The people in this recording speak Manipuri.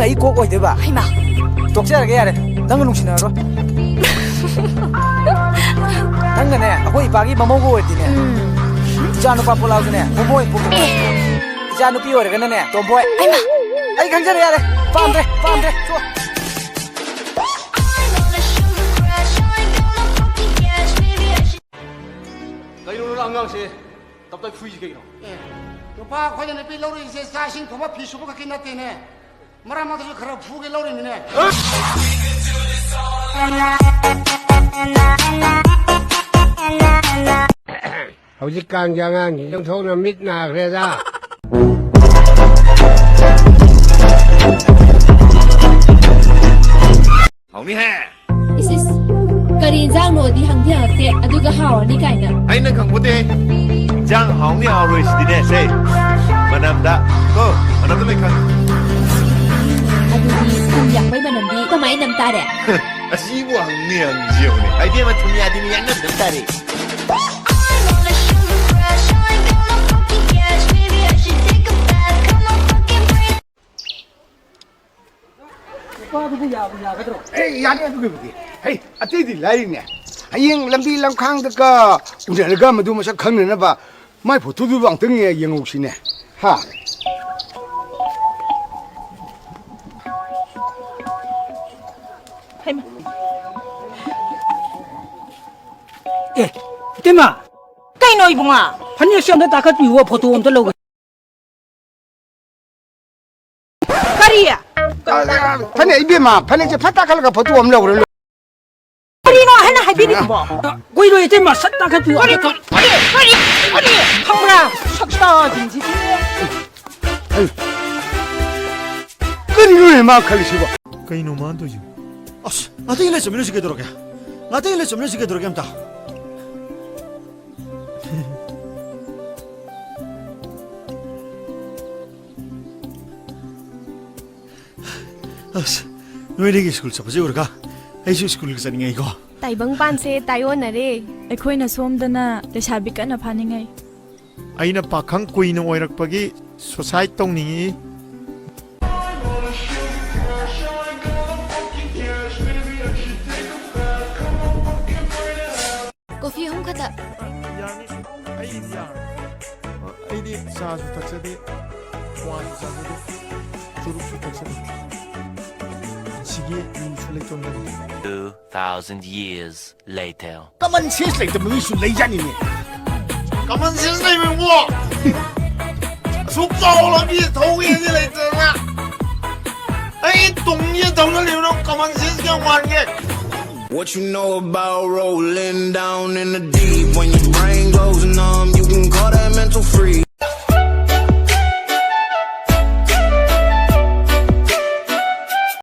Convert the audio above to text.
ꯑꯩ ꯀꯣꯛ ꯑꯣꯏꯗꯣꯏꯕ ꯍꯩꯃꯥ ꯇꯣꯛꯆꯔꯒꯦ ꯌꯥꯔꯦ ꯅꯪꯒ ꯅꯨꯡꯁꯤꯅꯔꯣꯏ ꯅꯪꯒꯅꯦ ꯑꯩꯈꯣꯏ ꯏꯄꯥꯒꯤ ꯃꯃꯧꯒ ꯑꯣꯏꯔꯗꯤꯅꯦ 이자 누파 폴라우스네 봄보이 봄보이 이자 누피 오래가네 톰보이 아이 강자래 야래 빰드레 좋아 그이노는 안강시 답답 후이지게이노 누파 과전에 빌려오는 이제 사신 도마 비수가 갖긴 났대네 말아마도 그런 부게 나오리네 hꯧ지kan jangan yang thâu là mít nà kìa ra hậu ni ha 이시스 그린 장로디 항디한테 아두가 하와니 가이나 ai nâng khẳng bút đi giang hậu ni hậu rồi đi nè say mà nằm đã cô mà nằm tới khẳng 아두기 kum bai manamdi kamai nam tare asibu hằng niang jiu ni ai dia macam ni adi ni yang nam tadi 에이 야네 그게 뭐지 헤이 아떼디 라이네 아잉 람비 람캉드가 우리가 뭐도 뭐서 강내나 봐 마이 보토도 방등에 영옥시네 하 예 때마 까이노 이봉아 한일 시험에 다 같이 와 포토 온들 로고 까리야 판에 이베마 판에 이제 파타칼가 보토 없나 그래 까리노 하나 하비리 뭐 고이로 때마 싹다 같이 와 까리 항무라 석다 진지 끓이는 막 칼리시고 그이노 만도지 아씨 나도 일레 좀 이러시게 들어게 나도 일레 좀 이러시게 들어게 합니다 아씨 너희에게 스쿨 잡아지 우리가 아이스 스쿨 가자니 이거 ताइबंग Panse तायोनरे अखोइना सोमदना लेसाबी कना फानिङै aina pakhang kuina oirakpagi society tongningi coffee हम खता aidi sa su taksade kwan sa su churuk su taksade sige yu su le chong 2,000 years later. 까만 세상 때 무슨 레이자니네 가만 세상에 뭐 속자오라기 더위에 내렸잖아 아이 동네 동네로 가만 세상에 왔게 What you know about rolling down in the deep? When your brain goes numb, you can call that mental freeze.